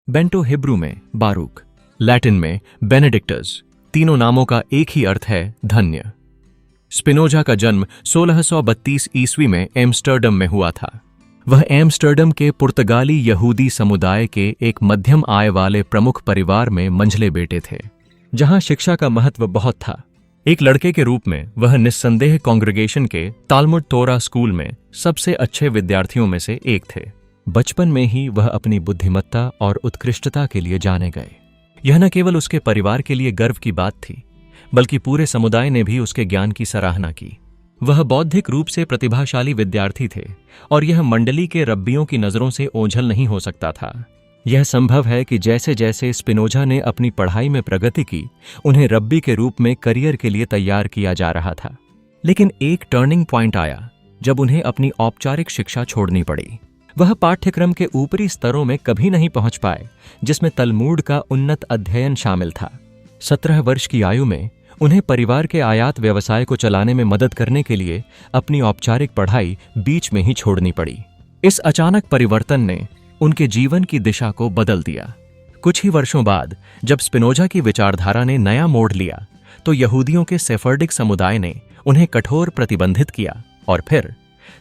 Bento Hebrew में बारूक, Latin में बेनेडिक्टस, तीनों नामों का एक ही अर्थ है धन्य। स्पिनोजा का जन्म 1632 ईस्वी में एम्स्टर्डम में हुआ था। वह एम्स्टर्डम के पुर्तगाली यहूदी समुदाय के एक मध्यम आय वाले प्रमुख परिवार में मंझले बेटे थे, जहां शिक्षा का महत्व बहुत था। एक लड़के के रूप में वह निस्संदेह कांग्रेगेशन के तालमुड तोरा स्कूल में सबसे अच्छे विद्यार्थियों में से एक थे। बचपन में ही वह अपनी बुद्धिमत्ता और उत्कृष्टता के लिए जाने गए। यह न केवल उसके परिवार के लिए गर्व की बात थी, बल्कि पूरे समुदाय ने भी उसके ज्ञान की सराहना की। वह बौद्धिक रूप से प्रतिभाशाली विद्यार्थी थे और यह मंडली के रब्बियों की नजरों से ओझल नहीं हो सकता था। यह संभव है कि जैसे जैसे स्पिनोजा ने अपनी पढ़ाई में प्रगति की, उन्हें रब्बी के रूप में करियर के लिए तैयार किया जा रहा था। लेकिन एक टर्निंग पॉइंट आया जब उन्हें अपनी औपचारिक शिक्षा छोड़नी पड़ी। वह पाठ्यक्रम के ऊपरी स्तरों में कभी नहीं पहुंच पाए, जिसमें तलमूड का उन्नत अध्ययन शामिल था। 17 वर्ष की आयु में उन्हें परिवार के आयात व्यवसाय को चलाने में मदद करने के लिए अपनी औपचारिक पढ़ाई बीच में ही छोड़नी पड़ी। इस अचानक परिवर्तन ने उनके जीवन की दिशा को बदल दिया। कुछ ही वर्षों बाद जब स्पिनोजा की विचारधारा ने नया मोड़ लिया, तो यहूदियों के सेफर्डिक समुदाय ने उन्हें कठोर प्रतिबंधित किया और फिर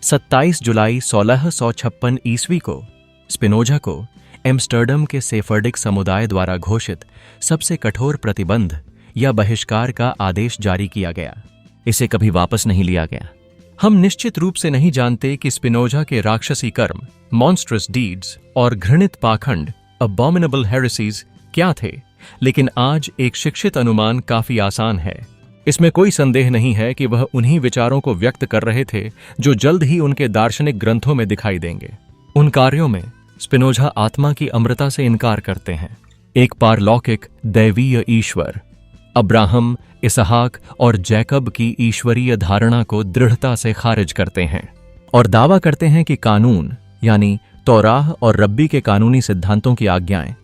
27 जुलाई 1656 ईस्वी को स्पिनोजा को एम्स्टर्डम के सेफर्डिक समुदाय द्वारा घोषित सबसे कठोर प्रतिबंध या बहिष्कार का आदेश जारी किया गया। इसे कभी वापस नहीं लिया गया। हम निश्चित रूप से नहीं जानते कि स्पिनोजा के राक्षसी कर्म, मॉन्स्ट्रस डीड्स और घृणित पाखंड, अबॉमिनेबल हेरेसीज क्या थे, लेकिन आज एक शिक्षित अनुमान काफी आसान है। इसमें कोई संदेह नहीं है कि वह उन्हीं विचारों को व्यक्त कर रहे थे जो जल्द ही उनके दार्शनिक ग्रंथों में दिखाई देंगे। उन कार्यों में स्पिनोजा आत्मा की अमृता से इनकार करते हैं, एक पारलौकिक दैवीय ईश्वर, अब्राहम, इसहाक और जैकब की ईश्वरीय धारणा को दृढ़ता से खारिज करते हैं और दावा करते हैं कि कानून यानी तौराह और रब्बी के कानूनी सिद्धांतों की आज्ञाएं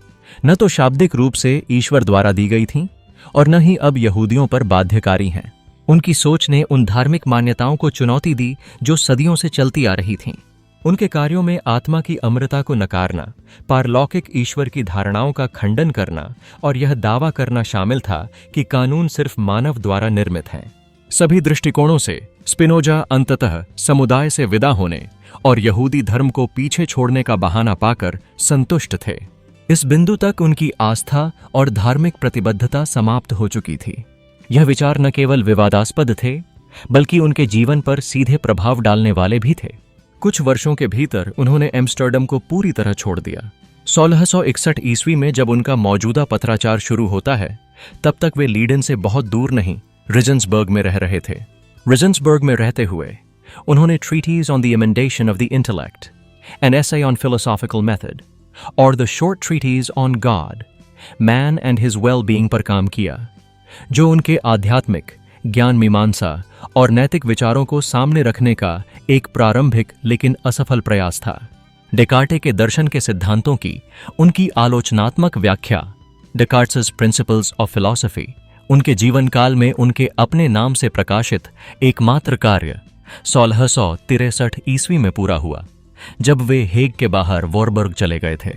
न तो शाब्दिक रूप से ईश्वर द्वारा दी गई थीं और न ही अब यहूदियों पर बाध्यकारी हैं। उनकी सोच ने उन धार्मिक मान्यताओं को चुनौती दी जो सदियों से चलती आ रही थीं। उनके कार्यों में आत्मा की अमृता को नकारना, पारलौकिक ईश्वर की धारणाओं का खंडन करना और यह दावा करना शामिल था कि कानून सिर्फ मानव द्वारा निर्मित है। सभी दृष्टिकोणों से स्पिनोजा अंततः समुदाय से विदा होने और यहूदी धर्म को पीछे छोड़ने का बहाना पाकर संतुष्ट थे। इस बिंदु तक उनकी आस्था और धार्मिक प्रतिबद्धता समाप्त हो चुकी थी। यह विचार न केवल विवादास्पद थे, बल्कि उनके जीवन पर सीधे प्रभाव डालने वाले भी थे। कुछ वर्षों के भीतर उन्होंने एम्स्टर्डम को पूरी तरह छोड़ दिया। 1661 ईस्वी में जब उनका मौजूदा पत्राचार शुरू होता है, तब तक वे लीडेन से बहुत दूर नहीं, रिजेंसबर्ग में रह रहे थे। रिजेंसबर्ग में रहते हुए उन्होंने treatise on the emendation of the intellect, an essay on philosophical method और the short treatise on God, man and his well being पर काम किया, जो उनके आध्यात्मिक, ज्ञान मीमांसा और नैतिक विचारों को सामने रखने का एक प्रारंभिक लेकिन असफल प्रयास था। डेकार्टे के दर्शन के सिद्धांतों की उनकी आलोचनात्मक व्याख्या, डेकार्ट्स प्रिंसिपल्स ऑफ फिलॉसफी, उनके जीवन काल में उनके अपने नाम से प्रकाशित एकमात्र कार्य 1663 ईस्वी में पूरा हुआ, जब वे हेग के बाहर वॉरबर्ग चले गए थे।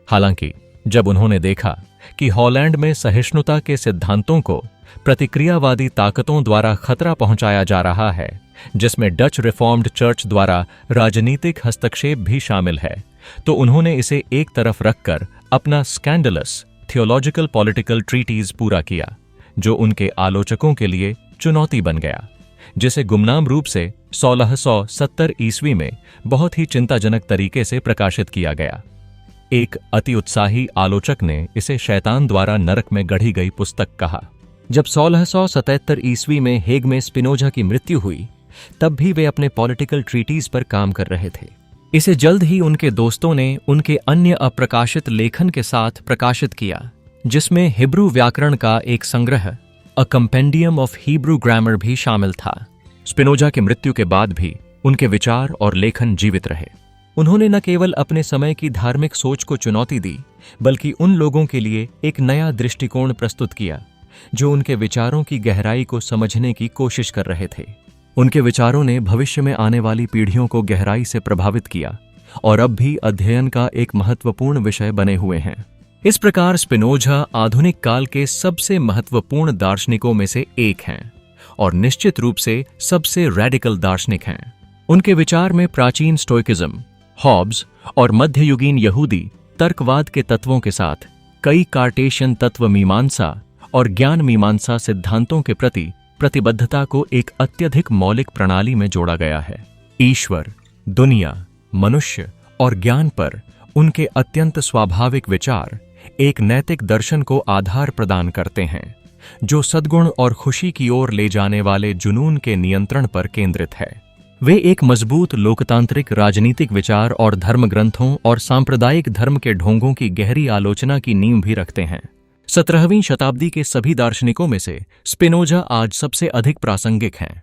हालांकि जब उन्होंने देखा कि हॉलैंड में सहिष्णुता के सिद्धांतों को प्रतिक्रियावादी ताकतों द्वारा खतरा पहुंचाया जा रहा है, जिसमें डच रिफॉर्म्ड चर्च द्वारा राजनीतिक हस्तक्षेप भी शामिल है, तो उन्होंने इसे एक तरफ रखकर अपना स्कैंडलस थियोलॉजिकल पॉलिटिकल ट्रीटीज पूरा किया, जो उनके आलोचकों के लिए चुनौती बन गया, जिसे गुमनाम रूप से 1670 ईस्वी में बहुत ही चिंताजनक तरीके से प्रकाशित किया गया। एक अति उत्साही आलोचक ने इसे शैतान द्वारा नरक में गढ़ी गई पुस्तक कहा। जब 1677 ईस्वी में हेग में स्पिनोजा की मृत्यु हुई, तब भी वे अपने पॉलिटिकल ट्रीटीज पर काम कर रहे थे। इसे जल्द ही उनके दोस्तों ने उनके अन्य अप्रकाशित लेखन के साथ प्रकाशित किया, जिसमें हिब्रू व्याकरण का एक संग्रह, अ कंपेंडियम ऑफ हिब्रू ग्रामर भी शामिल था। स्पिनोजा की मृत्यु के बाद भी उनके विचार और लेखन जीवित रहे। उन्होंने न केवल अपने समय की धार्मिक सोच को चुनौती दी, बल्कि उन लोगों के लिए एक नया दृष्टिकोण प्रस्तुत किया जो उनके विचारों की गहराई को समझने की कोशिश कर रहे थे। उनके विचारों ने भविष्य में आने वाली पीढ़ियों को गहराई से प्रभावित किया और अब भी अध्ययन का एक महत्वपूर्ण विषय बने हुए हैं। इस प्रकार स्पिनोजा आधुनिक काल के सबसे महत्वपूर्ण दार्शनिकों में से एक हैं और निश्चित रूप से सबसे रैडिकल दार्शनिक हैं। उनके विचार में प्राचीन स्टोइकिज्म, हॉब्स और मध्ययुगीन यहूदी तर्कवाद के तत्वों के साथ कई कार्टेशियन तत्व मीमांसा और ज्ञान मीमांसा सिद्धांतों के प्रति प्रतिबद्धता को एक अत्यधिक मौलिक प्रणाली में जोड़ा गया है। ईश्वर, दुनिया, मनुष्य और ज्ञान पर उनके अत्यंत स्वाभाविक विचार एक नैतिक दर्शन को आधार प्रदान करते हैं जो सद्गुण और खुशी की ओर ले जाने वाले जुनून के नियंत्रण पर केंद्रित है। वे एक मजबूत लोकतांत्रिक राजनीतिक विचार और धर्म ग्रंथों और सांप्रदायिक धर्म के ढोंगों की गहरी आलोचना की नींव भी रखते हैं। 17वीं शताब्दी के सभी दार्शनिकों में से स्पिनोजा आज सबसे अधिक प्रासंगिक हैं।